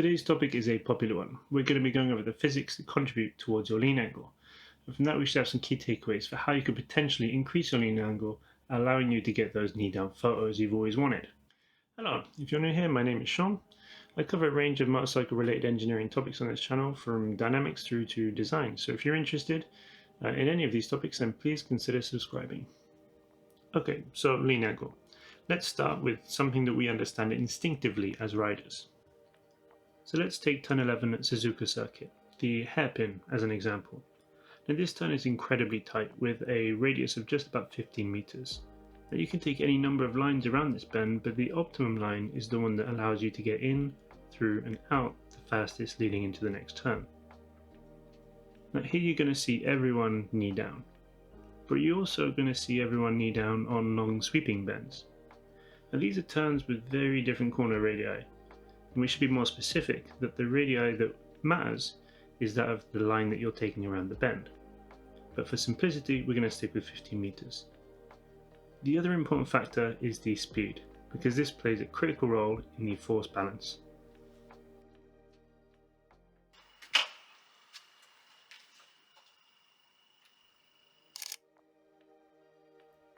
Today's topic is a popular one. We're going to be going over the physics that contribute towards your lean angle. And from that, we should have some key takeaways for how you could potentially increase your lean angle, allowing you to get those knee-down photos you've always wanted. Hello, if you're new here, my name is Sean. I cover a range of motorcycle-related engineering topics on this channel, from dynamics through to design. So if you're interested in any of these topics, then please consider subscribing. Okay, so lean angle. Let's start with something that we understand instinctively as riders. So let's take turn 11 at Suzuka circuit, the hairpin as an example. Now this turn is incredibly tight with a radius of just about 15 meters. Now you can take any number of lines around this bend, but the optimum line is the one that allows you to get in, through and out the fastest leading into the next turn. Now here you're going to see everyone knee down, but you're also going to see everyone knee down on long sweeping bends. Now these are turns with very different corner radii. And we should be more specific that the radii that matters is that of the line that you're taking around the bend. But for simplicity, we're going to stick with 15 meters. The other important factor is the speed, because this plays a critical role in the force balance.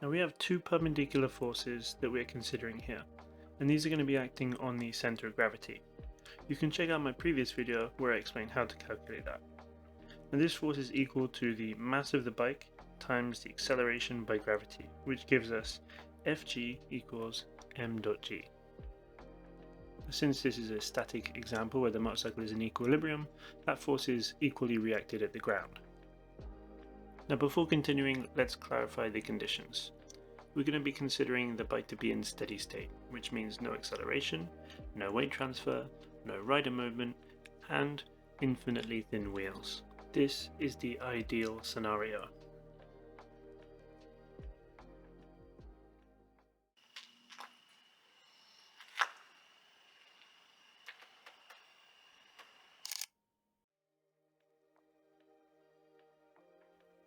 Now we have two perpendicular forces that we're considering here, and these are going to be acting on the center of gravity. You can check out my previous video where I explain how to calculate that. And this force is equal to the mass of the bike times the acceleration by gravity, which gives us Fg equals m.g. Since this is a static example where the motorcycle is in equilibrium, that force is equally reacted at the ground. Now before continuing, let's clarify the conditions. We're going to be considering the bike to be in steady state, which means no acceleration, no weight transfer, no rider movement, and infinitely thin wheels. This is the ideal scenario.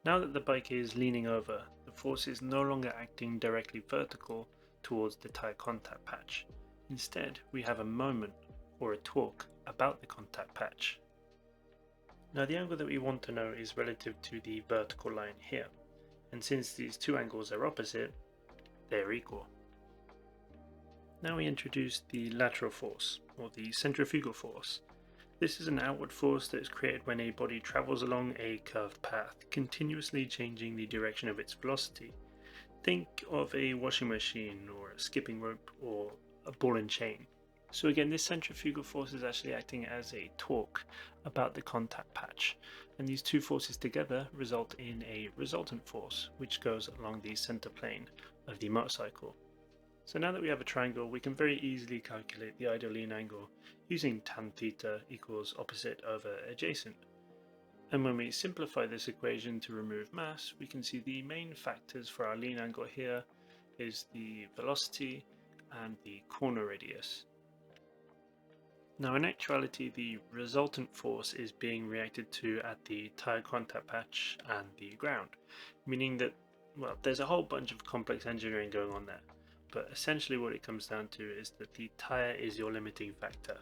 Now that the bike is leaning over, the force is no longer acting directly vertical towards the tyre contact patch. Instead, we have a moment, or a torque, about the contact patch. Now the angle that we want to know is relative to the vertical line here, and since these two angles are opposite, they're equal. Now we introduce the lateral force, or the centrifugal force. This is an outward force that is created when a body travels along a curved path, continuously changing the direction of its velocity. Think of a washing machine, or a skipping rope, or a ball and chain. So again, this centrifugal force is actually acting as a torque about the contact patch, and these two forces together result in a resultant force which goes along the center plane of the motorcycle. So now that we have a triangle, we can very easily calculate the ideal lean angle using tan theta equals opposite over adjacent. And when we simplify this equation to remove mass, we can see the main factors for our lean angle here is the velocity and the corner radius. Now in actuality, the resultant force is being reacted to at the tyre contact patch and the ground, meaning that, well, there's a whole bunch of complex engineering going on there, but essentially what it comes down to is that the tyre is your limiting factor.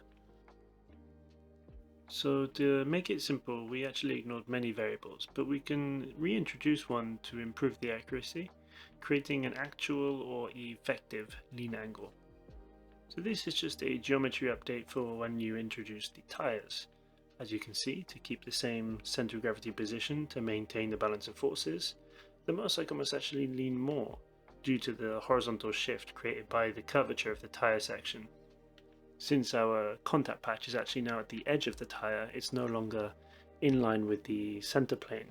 So to make it simple, we actually ignored many variables, but we can reintroduce one to improve the accuracy, creating an actual or effective lean angle. So this is just a geometry update for when you introduce the tyres. As you can see, to keep the same center of gravity position to maintain the balance of forces, the motorcycle must actually lean more due to the horizontal shift created by the curvature of the tyre section. Since our contact patch is actually now at the edge of the tyre, it's no longer in line with the center plane.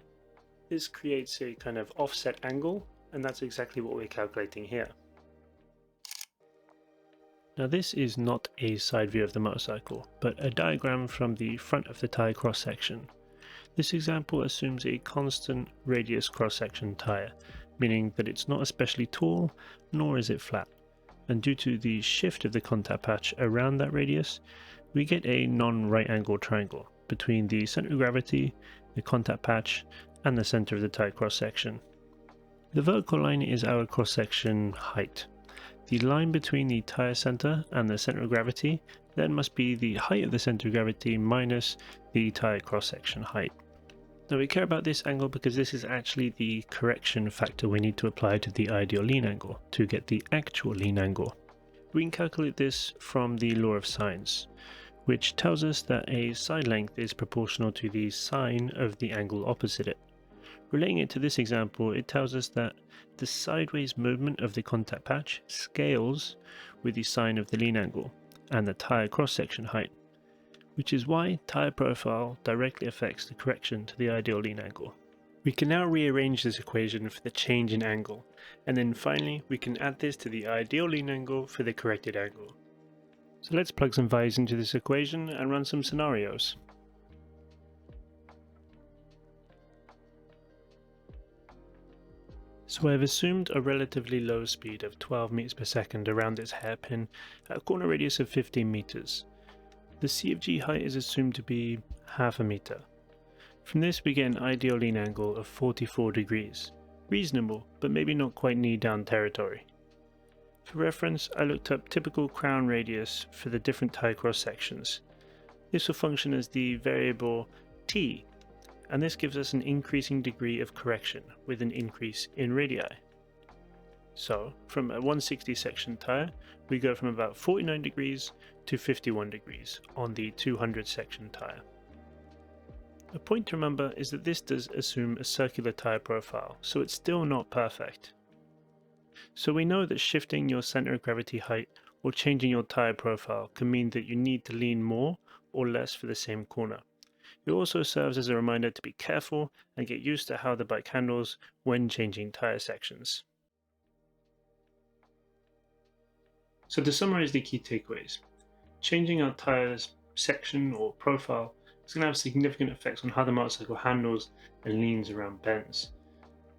This creates a kind of offset angle, and that's exactly what we're calculating here. Now this is not a side view of the motorcycle, but a diagram from the front of the tyre cross-section. This example assumes a constant radius cross-section tyre, meaning that it's not especially tall, nor is it flat. And due to the shift of the contact patch around that radius, we get a non-right angle triangle between the center of gravity, the contact patch, and the center of the tyre cross-section. The vertical line is our cross-section height. The line between the tyre centre and the centre of gravity then must be the height of the centre of gravity minus the tyre cross-section height. Now we care about this angle because this is actually the correction factor we need to apply to the ideal lean angle to get the actual lean angle. We can calculate this from the law of sines, which tells us that a side length is proportional to the sine of the angle opposite it. Relating it to this example, it tells us that the sideways movement of the contact patch scales with the sine of the lean angle and the tyre cross-section height, which is why tyre profile directly affects the correction to the ideal lean angle. We can now rearrange this equation for the change in angle, and then finally we can add this to the ideal lean angle for the corrected angle. So let's plug some values into this equation and run some scenarios. So I've assumed a relatively low speed of 12 meters per second around this hairpin at a corner radius of 15 meters. The CFG height is assumed to be half a meter. From this we get an ideal lean angle of 44 degrees. Reasonable, but maybe not quite knee down territory. For reference, I looked up typical crown radius for the different tyre cross sections. This will function as the variable t, and this gives us an increasing degree of correction with an increase in radii. So, from a 160 section tyre, we go from about 49 degrees to 51 degrees on the 200 section tyre. A point to remember is that this does assume a circular tyre profile, so it's still not perfect. So we know that shifting your centre of gravity height or changing your tyre profile can mean that you need to lean more or less for the same corner. It also serves as a reminder to be careful and get used to how the bike handles when changing tyre sections. So to summarize the key takeaways, changing our tyres section or profile is going to have significant effects on how the motorcycle handles and leans around bends.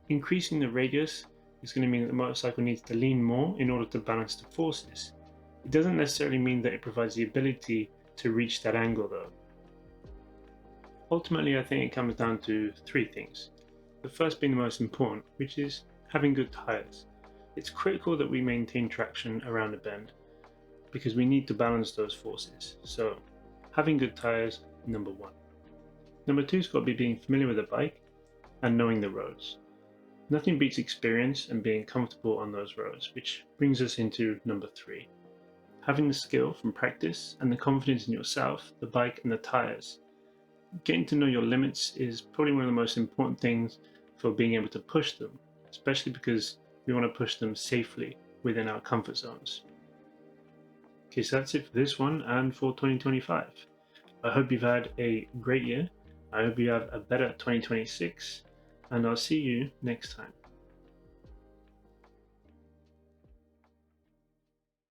Increasing the radius is going to mean that the motorcycle needs to lean more in order to balance the forces. It doesn't necessarily mean that it provides the ability to reach that angle though. Ultimately, I think it comes down to three things. The first being the most important, which is having good tyres. It's critical that we maintain traction around a bend because we need to balance those forces. So having good tyres, number one. Number two's got to be being familiar with the bike and knowing the roads. Nothing beats experience and being comfortable on those roads, which brings us into number three. Having the skill from practice and the confidence in yourself, the bike and the tyres. Getting to know your limits is probably one of the most important things for being able to push them, especially because we want to push them safely within our comfort zones. Okay, so that's it for this one and for 2025. I hope you've had a great year. I hope you have a better 2026, and I'll see you next time.